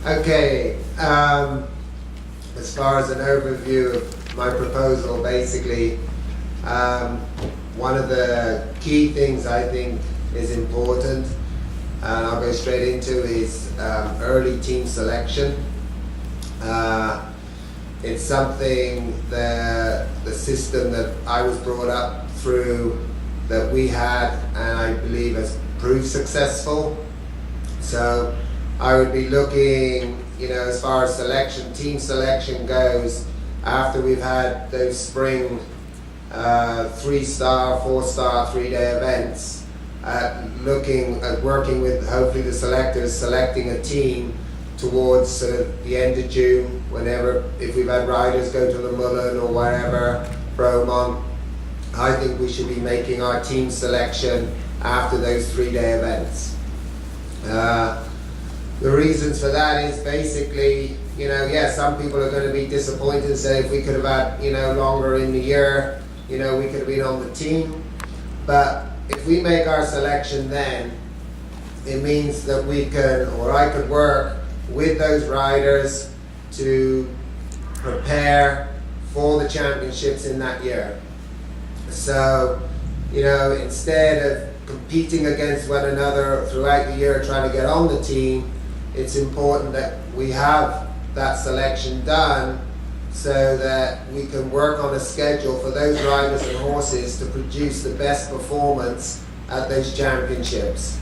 Okay, as far as an overview of my proposal, basically, one of the key things I think is important, and I'll go straight into, is early team selection. It's something that the system that I was brought up through, that we had, and I believe has proved successful. So I would be looking, as far as team selection goes, after we've had those spring 3-star, 4-star, 3-day events, looking at working with hopefully the selectors, selecting a team towards sort of the end of June, whenever, if we've had riders go to the Mullen or wherever, Bromont, I think we should be making our team selection after those 3-day events. The reasons for that is basically, some people are going to be disappointed and say if we could have had, longer in the year, we could have been on the team. But if we make our selection then, it means that we can, or I could work with those riders to prepare for the championships in that year. So, instead of competing against one another throughout the year trying to get on the team, it's important that we have that selection done so that we can work on a schedule for those riders and horses to produce the best performance at those championships.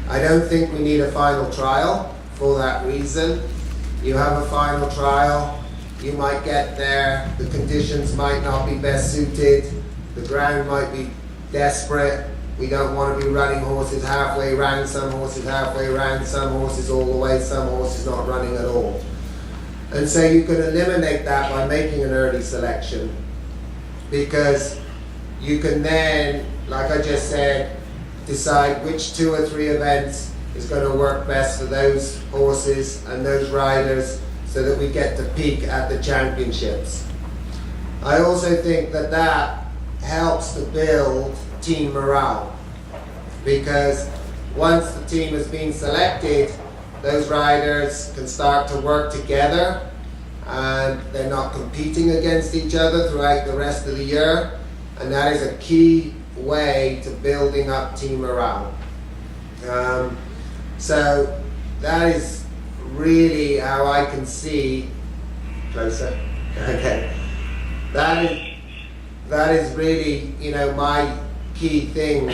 I don't think we need a final trial for that reason. You have a final trial, you might get there, the conditions might not be best suited, the ground might be desperate, we don't want to be running horses halfway round, some horses halfway round, some horses all the way, some horses not running at all. And so you can eliminate that by making an early selection, because you can then, like I just said, decide which 2 or 3 events is going to work best for those horses and those riders so that we get to peak at the championships. I also think that helps to build team morale, because once the team has been selected, those riders can start to work together and they're not competing against each other throughout the rest of the year, and that is a key way to building up team morale. So that is really how I can see, closer, okay, that is really, my key thing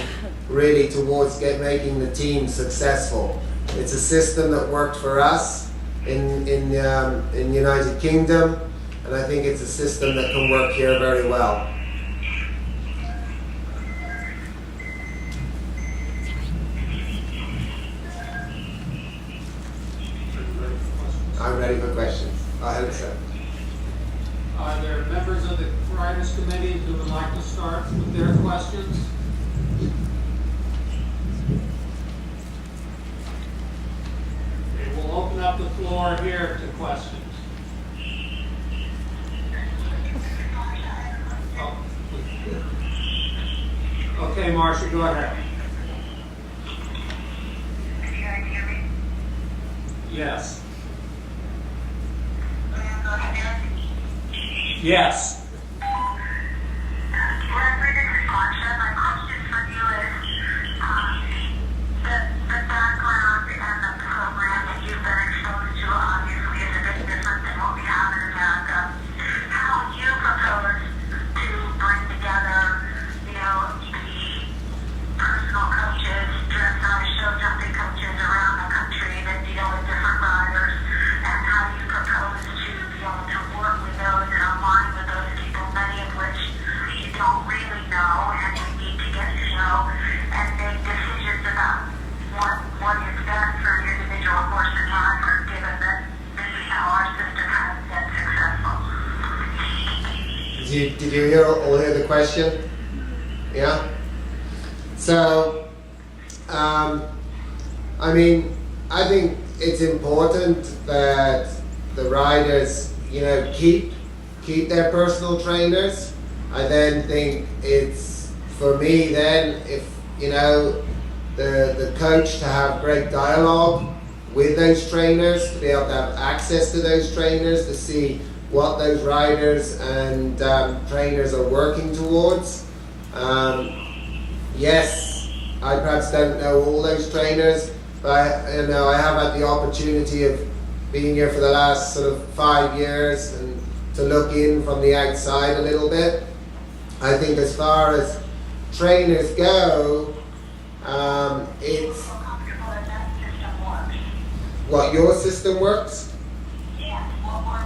really towards making the team successful. It's a system that worked for us in United Kingdom, and I think it's a system that can work here very well. I'm ready for questions. I hope so. Are there members of the Riders Committee who would like to start with their questions? We'll open up the floor here to questions. Oh. Okay, Marcia, go ahead. Can you hear me? Yes. Yes. Yes. My question for you is the background and the program that you've been exposed to obviously is a bit different than what we have in America. How would you propose to bring together, the personal coaches, dressage, show jumping coaches around the country that deal with different riders, and how do you propose to be able to work with those and align with those people, many of which you don't really know, and you need to get to know and make decisions about what is best for an individual horse and rider, given that this is how our system has been successful. Did you hear the question? Yeah? So, I think it's important that the riders, keep their personal trainers. I then think it's, for me then, if, the coach to have great dialogue with those trainers, to be able to have access to those trainers, to see what those riders and trainers are working towards. Yes, I perhaps don't know all those trainers, but I have had the opportunity of being here for the last sort of 5 years and to look in from the outside a little bit. I think as far as trainers go, it's what your system works. Yes, what we're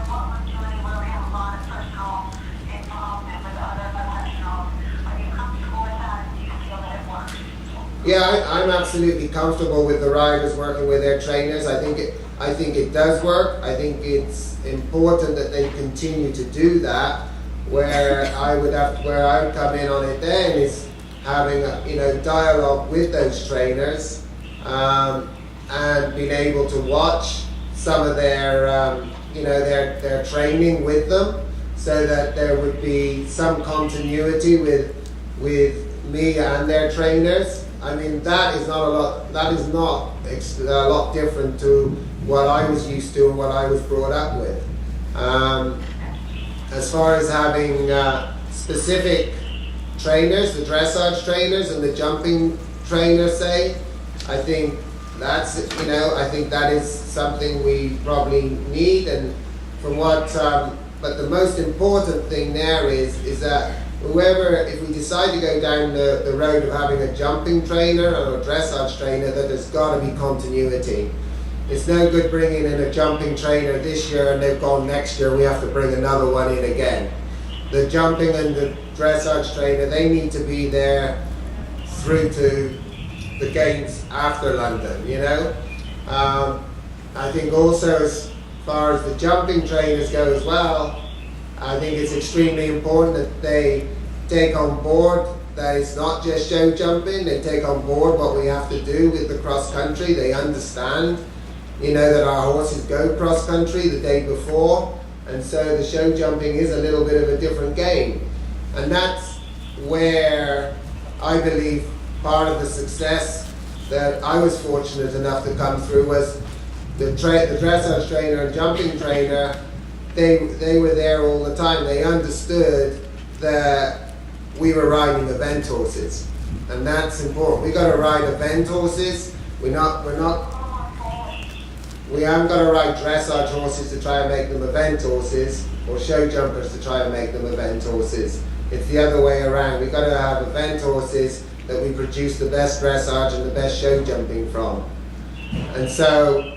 doing, where we have a lot of personal involvement with other professionals. Are you comfortable with that? Do you feel that it works? Yeah, I'm absolutely comfortable with the riders working with their trainers. I think it does work. I think it's important that they continue to do that. Where I would come in on it then is having a dialogue with those trainers, and being able to watch some of their their training with them, so that there would be some continuity with me and their trainers. I mean, that is not a lot different to what I was used to and what I was brought up with. As far as having specific trainers, the dressage trainers and the jumping trainers, say, I think that is something we probably need. And from what, but the most important thing there is that if we decide to go down the road of having a jumping trainer or a dressage trainer, that there's got to be continuity. It's no good bringing in a jumping trainer this year and they've gone next year, we have to bring another one in again. The jumping and the dressage trainer, they need to be there through to the games after London, I think also as far as the jumping trainers go as well, I think it's extremely important that they take on board that it's not just show jumping, they take on board what we have to do with the cross country. They understand, that our horses go cross country the day before, and so the show jumping is a little bit of a different game. And that's where I believe part of the success that I was fortunate enough to come through was the dressage trainer and jumping trainer. They were there all the time. They understood that we were riding event horses, and that's important. We got to ride event horses. We haven't got to ride dressage horses to try and make them event horses, or show jumpers to try and make them event horses. It's the other way around. We've got to have event horses that we produce the best dressage and the best show jumping from. And so,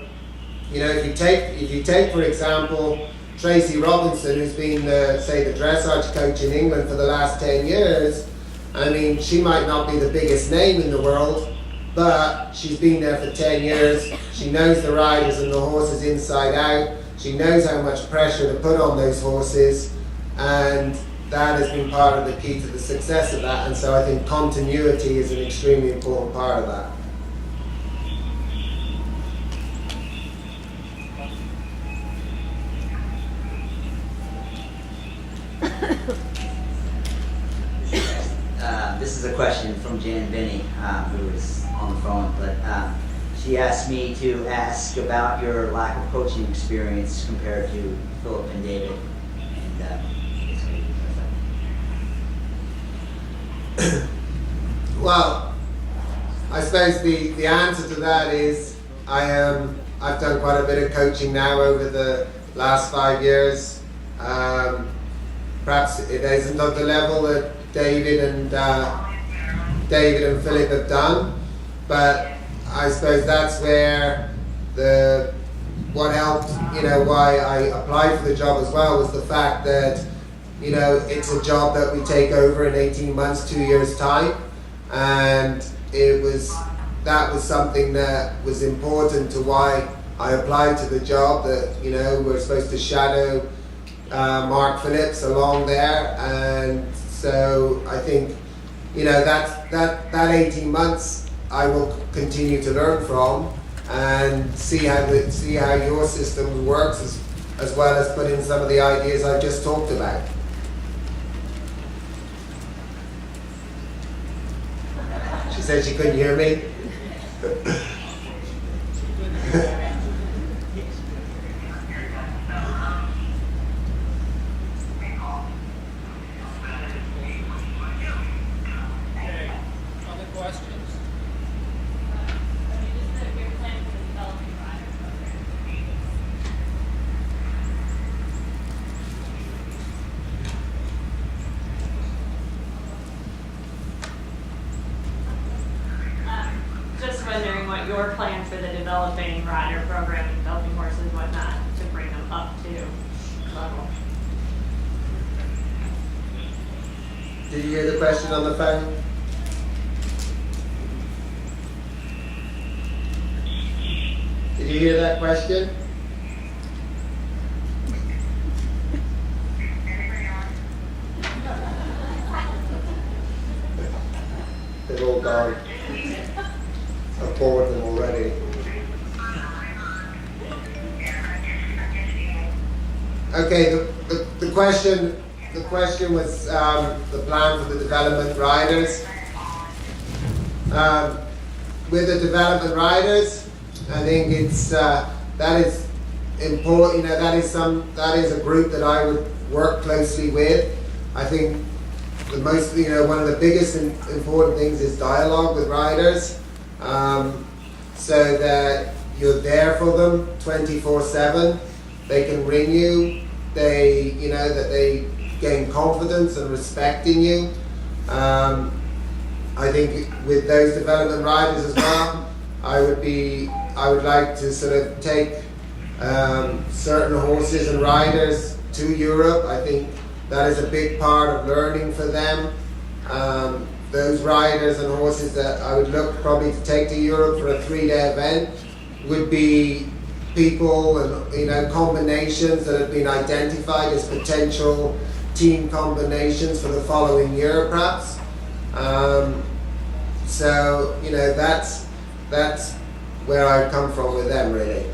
if you take for example Tracy Robinson, who's been the dressage coach in England for the last 10 years, I mean, she might not be the biggest name in the world, but she's been there for 10 years. She knows the riders and the horses inside out. She knows how much pressure to put on those horses, and that has been part of the key to the success of that. And so I think continuity is an extremely important part of that. This is a question from Jan Binney, who is on the phone, but she asked me to ask about your lack of coaching experience compared to Philip and David. Well, I suppose the answer to that is I've done quite a bit of coaching now over the last 5 years. Perhaps it isn't at the level that David and Philip have done, but I suppose that's where what helped, why I applied for the job as well, was the fact that it's a job that we take over in 18 months, 2 years time, and that was something that was important to why I applied to the job. That we're supposed to shadow Mark Phillips along there, and so I think that 18 months I will continue to learn from and see how your system works, as well as put in some of the ideas I've just talked about. She said she couldn't hear me. what your plan for the developing rider program and developing horses and whatnot to bring them up to level. Did you hear the question on the phone? Did you hear that question? They've all gone. I've bored them already. Okay, the question was the plan for the development riders. With the development riders, I think it's that is important. You know, that is a group that I would work closely with. I think the most, you know, one of the biggest and important things is dialogue with riders, so that you're there for them 24/7. They can ring you. They, you know, that they gain confidence and respect in you. I think with those development riders as well, I would like to sort of take certain horses and riders to Europe. I think that is a big part of learning for them. Those riders and horses that I would look probably to take to Europe for a 3-day event would be people and, you know, combinations that have been identified as potential team combinations for the following year, perhaps. So, you know, that's where I come from with them, really.